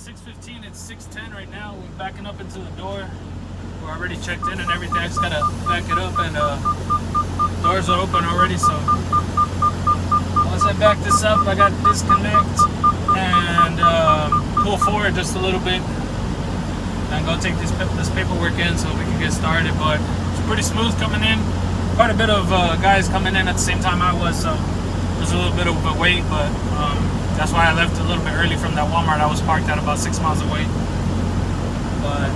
6:15. It's 6:10 right now. We're backing up into the door. We're already checked in and everything. I just gotta back it up, and doors are open already. So once I back this up, I got disconnect and pull forward just a little bit and go take this paperwork in so we can get started. But it's pretty smooth coming in. Quite a bit of guys coming in at the same time I was, so there's a little bit of a wait, but that's why I left a little bit early from that Walmart. I was parked at about 6 miles away. But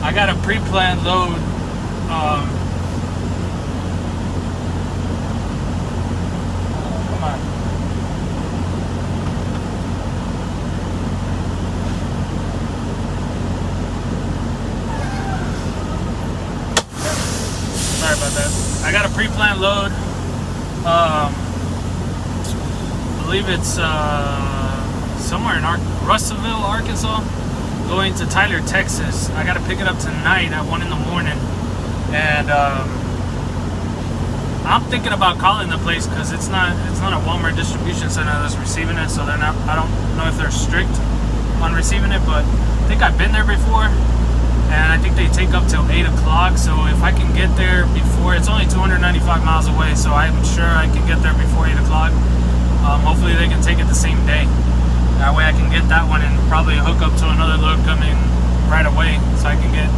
I got a pre-planned load. Come on. Sorry about that. I got a pre-planned load. I believe it's somewhere in Russellville, Arkansas, going to Tyler, Texas. I got to pick it up tonight at 1 in the morning, and I'm thinking about calling the place because it's not a Walmart distribution center that's receiving it, so they're not. I don't know if they're strict on receiving it, but I think I've been there before, and I think they take up till 8 o'clock. So if I can get there before, it's only 295 miles away, so I'm sure I can get there before 8 o'clock. Hopefully they can take it the same day. That way I can get that one and probably hook up to another load coming right away, so I can get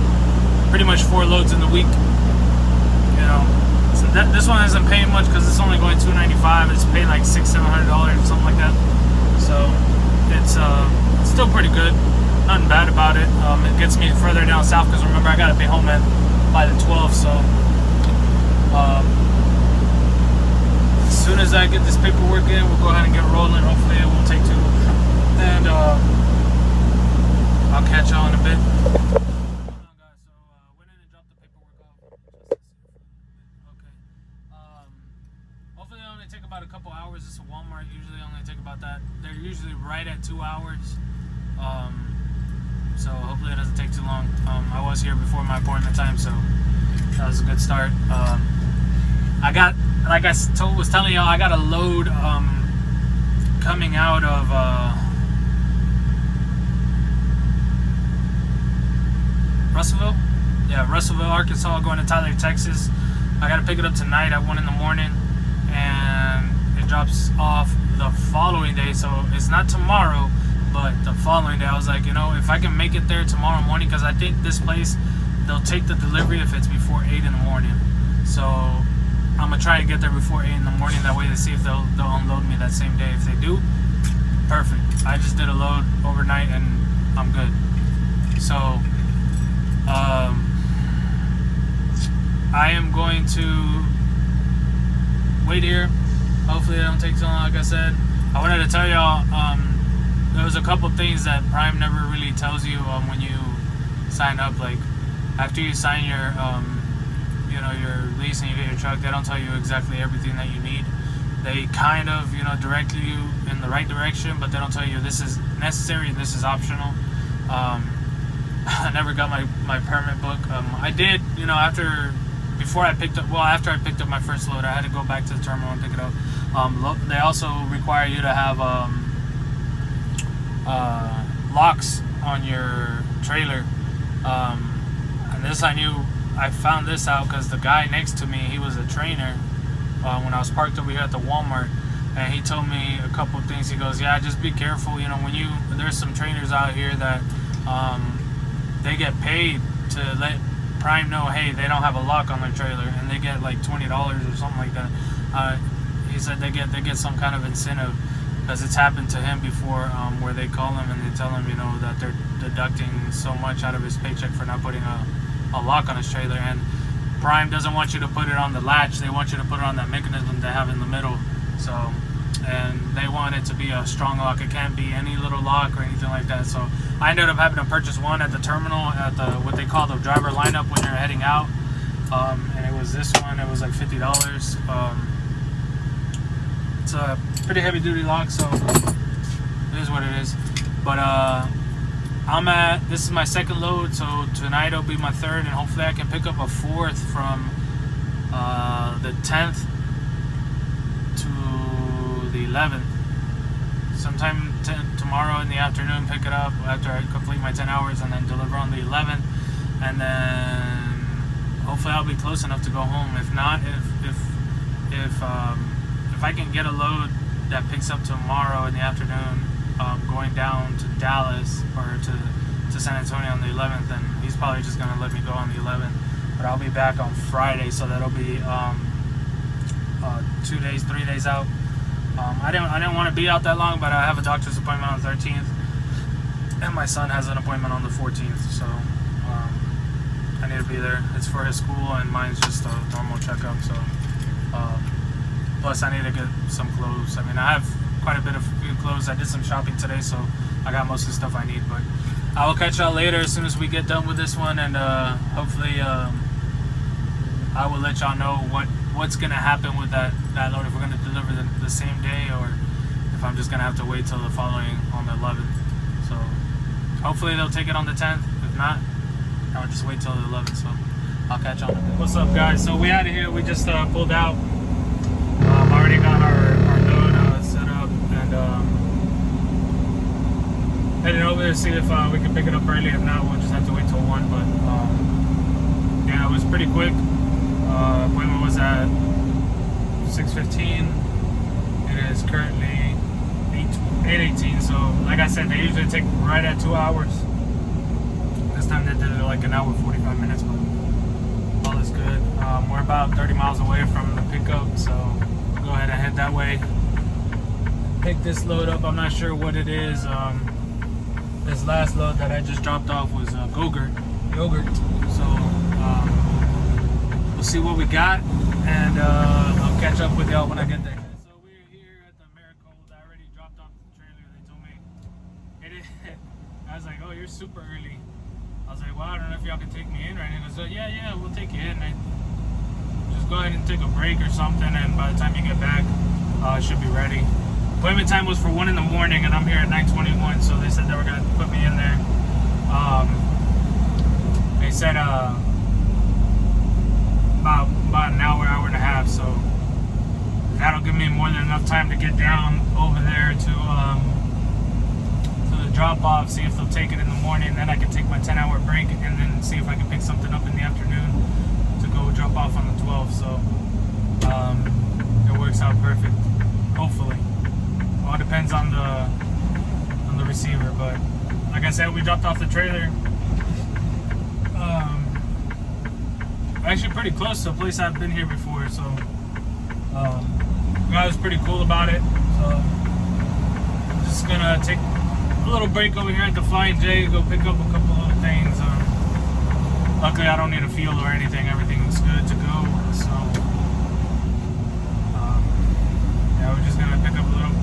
pretty much 4 loads in the week. You know, so this one isn't paying much because it's only going $295. It's paying like $600-700 or something like that. So it's still pretty good. Nothing bad about it. It gets me further down south because remember I gotta be home by the 12th. So as soon as I get this paperwork in, we'll go ahead and get rolling. Hopefully it won't take too long. And I'll catch y'all in a bit. Hold on, guys. So went in and dropped the paperwork off. Okay. Hopefully it only take about a couple hours. It's a Walmart. Usually only take about that. They're usually right at 2 hours. So hopefully it doesn't take too long. I was here before my appointment time, so that was a good start. I got, like I was telling y'all, I got a load coming out of Russellville? Yeah, Russellville, Arkansas, going to Tyler, Texas. I got to pick it up tonight at 1 in the morning, and it drops off the following day. So it's not tomorrow, but the following day. I was like, you know, if I can make it there tomorrow morning, because I think this place, they'll take the delivery if it's before 8 in the morning. So I'm going to try to get there before 8 in the morning. That way they see if they'll unload me that same day. If they do, perfect. I just did a load overnight and I'm good. So I am going to wait here. Hopefully it don't take so long. Like I said, I wanted to tell y'all, there was a couple things that Prime never really tells you when you sign up. Like after you sign your your lease and you get your truck, they don't tell you exactly everything that you need. They kind of, direct you in the right direction, but they don't tell you this is necessary and this is optional. I never got my permit book. I did, after I picked up my first load, I had to go back to the terminal and pick it up. They also require you to have locks on your trailer. And this I found this out because the guy next to me, he was a trainer when I was parked over here at the Walmart, and he told me a couple of things. He goes, yeah, just be careful, there's some trainers out here that they get paid to let Prime know, hey, they don't have a lock on their trailer, and they get like $20 or something like that. He said they get some kind of incentive because it's happened to him before, where they call him and they tell him, that they're deducting so much out of his paycheck for not putting a lock on his trailer, and Prime doesn't want you to put it on the latch. They want you to put it on that mechanism they have in the middle. So, and they want it to be a strong lock. It can't be any little lock or anything like that. So I ended up having to purchase one at the terminal at what they call the driver lineup when you're heading out, and it was this one. It was like $50. It's a pretty heavy duty lock, so it is what it is. But this is my second load, so tonight will be my third, and hopefully I can pick up a fourth from the 10th to the 11th. sometime tomorrow in the afternoon, pick it up after I complete my 10 hours, and then deliver on the 11th. And then hopefully I'll be close enough to go home. If not, if I can get a load that picks up tomorrow in the afternoon, going down to Dallas or to San Antonio on the 11th, then he's probably just gonna let me go on the 11th. But I'll be back on Friday, so that'll be 2 days, 3 days out. I didn't want to be out that long, but I have a doctor's appointment on the 13th, and my son has an appointment on the 14th, so I need to be there. It's for his school, and mine's just a normal checkup. So plus I need to get some clothes. I mean, I have quite a bit of clothes. I did some shopping today, so I got most of the stuff I need. But I will catch y'all later as soon as we get done with this one, and hopefully I will let y'all know what's gonna happen with that load, if we're gonna deliver the same day, or if I'm just gonna have to wait till the following on the 11th. So hopefully they'll take it on the 10th. If not, I'll just wait till the 11th. So I'll catch on. What's up, guys? So we out of here. We just pulled out. Already got our load set up, and heading over there to see if we can pick it up early. If not, we'll just have to wait till 1. But yeah, it was pretty quick. Appointment was at 6:15. It is currently 8:18. So like I said, they usually take right at 2 hours. This time they did it like an hour 45 minutes, but all is good. We're about 30 miles away from the pickup, so we'll go ahead and head that way. Pick this load up. I'm not sure what it is. This last load that I just dropped off was yogurt. So we'll see what we got, and I'll catch up with y'all when I get there. So we're here at the Marigold. I already dropped off the trailer. They told me it is. I was like, oh, you're super early. I was like, well, I don't know if y'all can take me in right now. He goes, yeah, we'll take you in. Just go ahead and take a break or something, and by the time you get back, it should be ready. Appointment time was for 1 in the morning, and I'm here at 9:21, so they said they were gonna put me in there. They said about an hour and a half, so that'll give me more than enough time to get down over there to the drop off, see if they'll take it in the morning, then I can take my 10-hour break, and then see if I can pick something up in the afternoon to go drop off on the 12th. So it works out perfect, hopefully. All depends on the receiver, but like I said, we dropped off the trailer actually pretty close to a place I've been here before, so the guy was pretty cool about it. So I'm just gonna take a little break over here at the Flying J, go pick up a couple little things. Luckily I don't need a fuel or anything, everything's good to go. So yeah, we're just gonna pick up a little,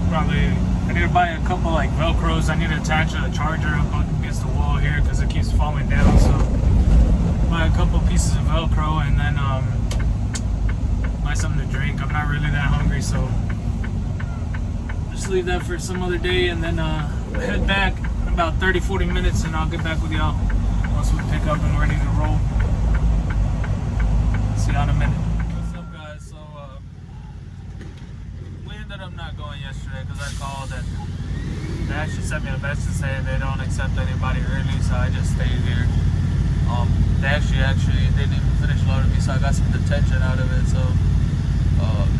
probably I need to buy a couple like Velcros. I need to attach a charger up against the wall here because it keeps falling down, so buy a couple pieces of Velcro, and then buy something to drink. I'm not really that hungry, so just leave that for some other day, and then head back in about 30-40 minutes, and I'll get back with y'all once we pick up and ready to roll. See y'all in a minute. What's up, guys? So we ended up not going yesterday because I called, and they actually sent me a message saying they don't accept anybody early, so I just stayed here. They actually they didn't even finish loading me, so I got some detention out of it. So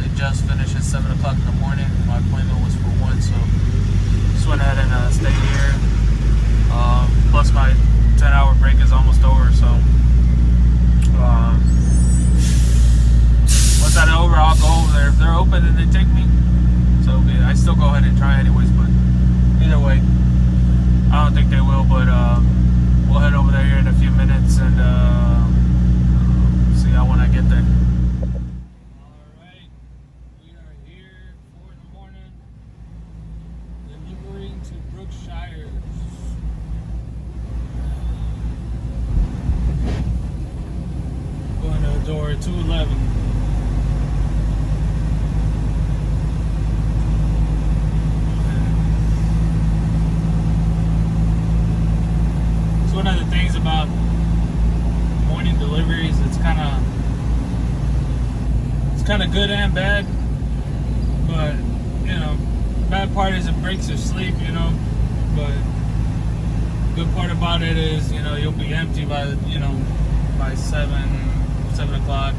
they just finished at 7 o'clock in the morning. My appointment was for 1, so just went ahead and stayed here. Plus my 10-hour break is almost over, so once that's over, I'll go over there. If they're open and they take me, so I still go ahead and try anyways. But either way, I don't think they will, but we'll head over there here in a few minutes, and see y'all when I get there. Alright, we are here, 4 in the morning, delivering to Brookshire. Going to the door at 211. One of the things about morning deliveries, it's kind of good and bad, but you know, bad part is it breaks your sleep, you know. But good part about it is, you know, you'll be empty by, you know, by 7 o'clock,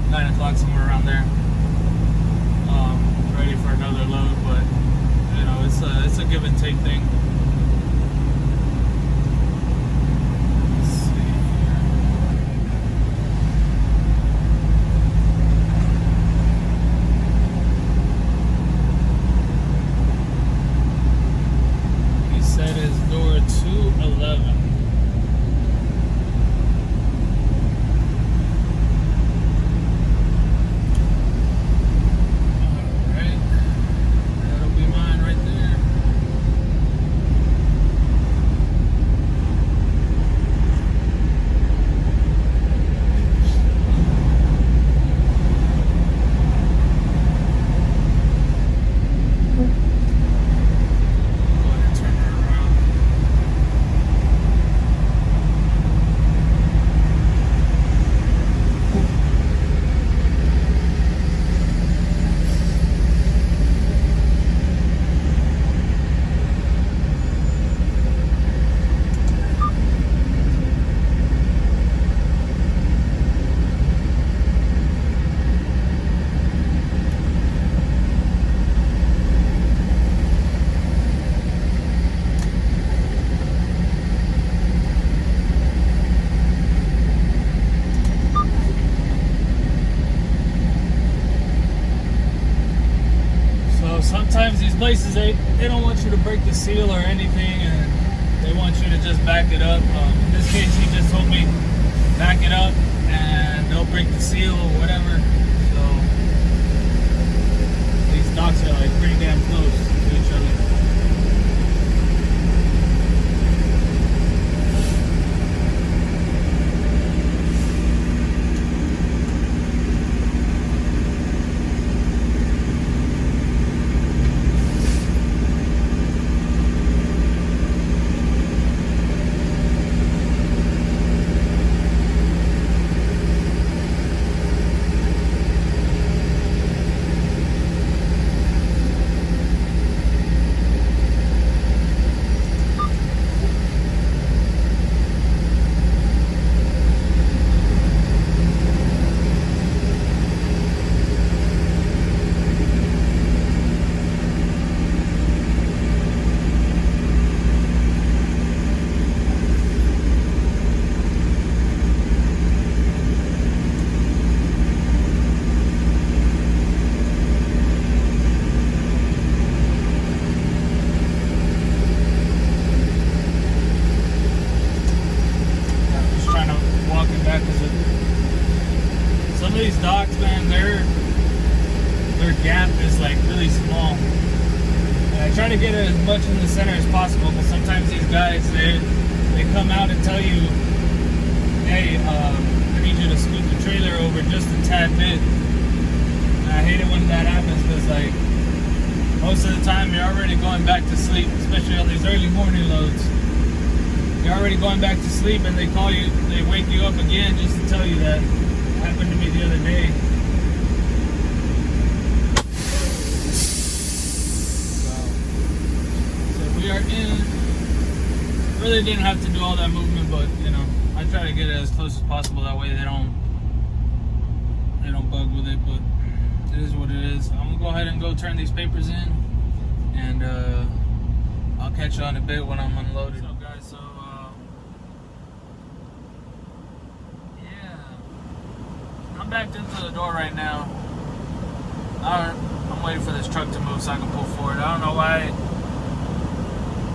9 o'clock, somewhere around there. Ready for another load, but you know, it's a give and take thing. Set is door 211. Alright. That'll be mine right there. Sometimes these places, they don't want you to break the seal or anything, and they want you to just back it up. In this case, he just told me back it up and they'll break the seal or whatever. So these docks are like pretty damn close to each other. Some of these docks, man, their gap is like really small. And I try to get it as much in the center as possible, but sometimes these guys, they come out and tell you, hey, I need you to scoot the trailer over just a tad bit. And I hate it when that happens, because like most of the time you're already going back to sleep, especially on these early morning loads. You're already going back to sleep, and they call you, they wake you up again just to tell you that. It happened to me the other day. So we are in. Really didn't have to do all that movement, but you know, I try to get it as close as possible. That way they don't bug with it. But it is what it is. I'm gonna go ahead and go turn these papers in, and I'll catch you on a bit when I'm unloaded. What's up, guys? So yeah, I'm backed into the door right now. I'm waiting for this truck to move so I can pull forward. I don't know why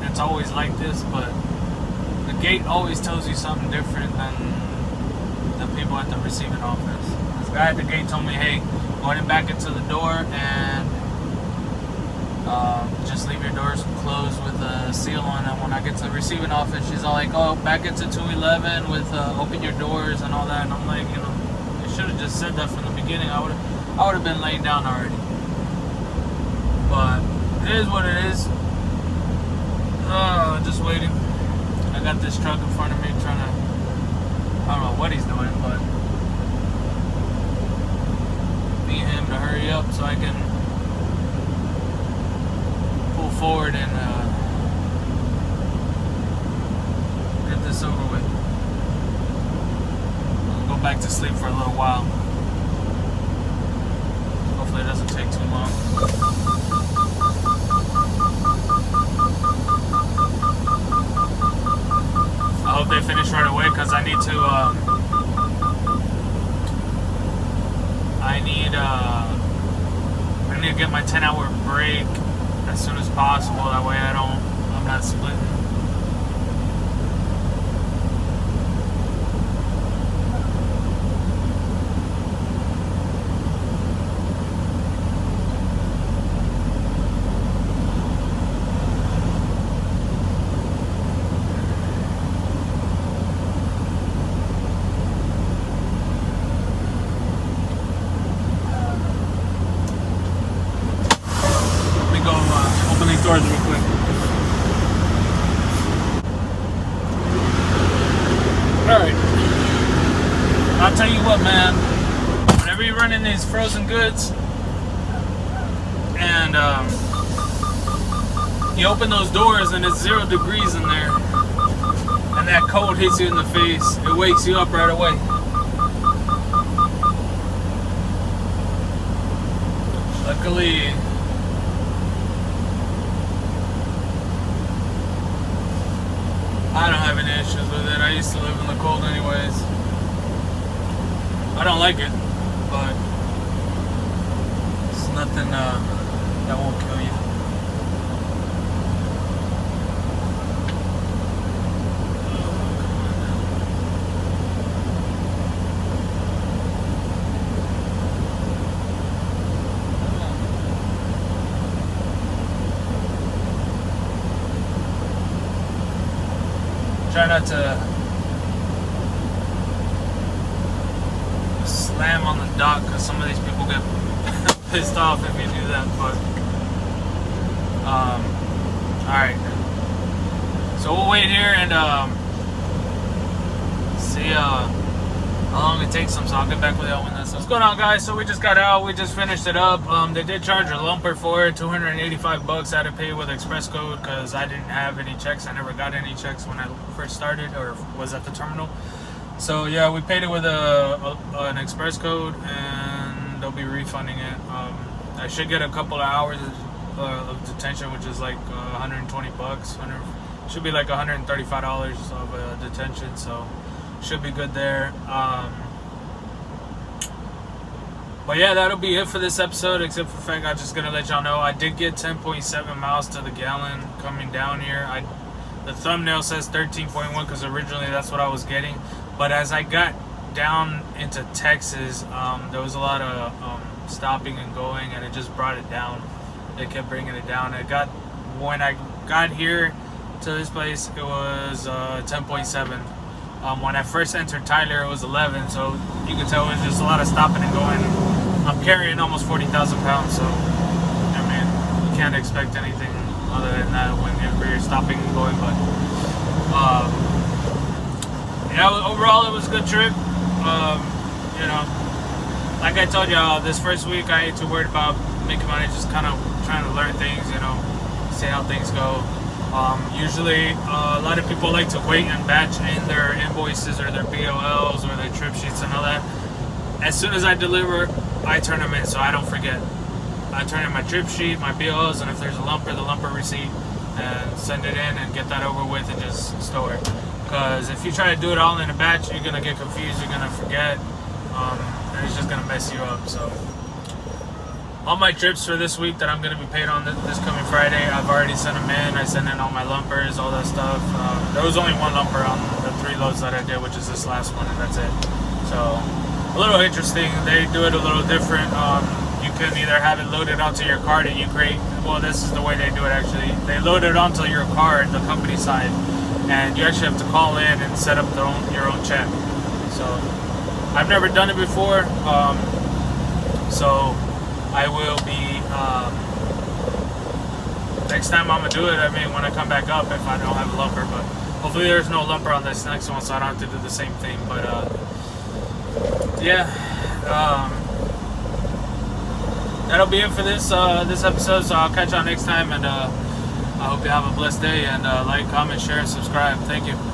it's always like this, but the gate always tells you something different than the people at the receiving office. This guy at the gate told me, hey, go ahead and back into the door and just leave your doors closed with a seal on. And when I get to the receiving office, she's all like, oh, back into 211 with open your doors and all that. And I'm like, you know, they should have just said that from the beginning. I would have been laying down already. But it is what it is. Just waiting. I got this truck in front of me trying to, I don't know what he's doing, but need him to hurry up so I can move forward and get this over with. I'll go back to sleep for a little while. Hopefully it doesn't take too long. I hope they finish right away because I need to I need to get my 10-hour break as soon as possible. That way I'm not splitting. Doors real quick. Alright. I'll tell you what, man. Whenever you run in these frozen goods and you open those doors and it's 0 degrees in there and that cold hits you in the face, it wakes you up right away. Luckily, I don't have any issues with it. I used to live in the cold anyways. I don't like it, but it's nothing that won't kill you. Try not to slam on the dock because some of these people get pissed off if you do that. But alright, so we'll wait here and see how long it takes them, so I'll get back with y'all when that's. What's going on, guys? So we just got out, we just finished it up. They did charge a lumper for it, $285. I had to pay with express code because I didn't have any checks. I never got any checks when I first started or was at the terminal. So yeah, we paid it with an express code and they'll be refunding it. I should get a couple of hours of detention, which is like $120. Should be like $135 of detention, so should be good there. But yeah, that'll be it for this episode, except for the fact I'm just gonna let y'all know I did get 10.7 miles to the gallon coming down here. The thumbnail says 13.1 because originally that's what I was getting, but as I got down into Texas, there was a lot of stopping and going, and it just brought it down. They kept bringing it down. When I got here to this place, it was 10.7. When I first entered Tyler, it was 11, so you can tell it was just a lot of stopping and going. I'm carrying almost 40,000 pounds, so I mean, you can't expect anything other than that when you're stopping and going. But yeah, overall it was a good trip. You know, like I told y'all, this first week I ain't too worried about making money, just kind of trying to learn things, you know, see how things go. Usually a lot of people like to wait and batch in their invoices or their BOLs or their trip sheets and all that. As soon as I deliver, I turn them in so I don't forget. I turn in my trip sheet, my BOLs, and if there's a lumper, the lumper receipt, and send it in and get that over with and just store it. Because if you try to do it all in a batch, you're going to get confused, you're going to forget, and it's just going to mess you up. So all my trips for this week that I'm going to be paid on this coming Friday, I've already sent them in. I sent in all my lumpers, all that stuff. There was only one lumper on the 3 loads that I did, which is this last one, and that's it. So a little interesting. They do it a little different. You can either have it loaded onto your card and you create, well, this is the way they do it actually. They load it onto your card, the company side, and you actually have to call in and set up your own check. So I've never done it before, so I will be, next time I'm going to do it, I mean, when I come back up, if I don't have a lumper, but hopefully there's no lumper on this next one, so I don't have to do the same thing. But yeah, that'll be it for this episode, so I'll catch y'all next time, and I hope you have a blessed day, and like, comment, share, and subscribe. Thank you.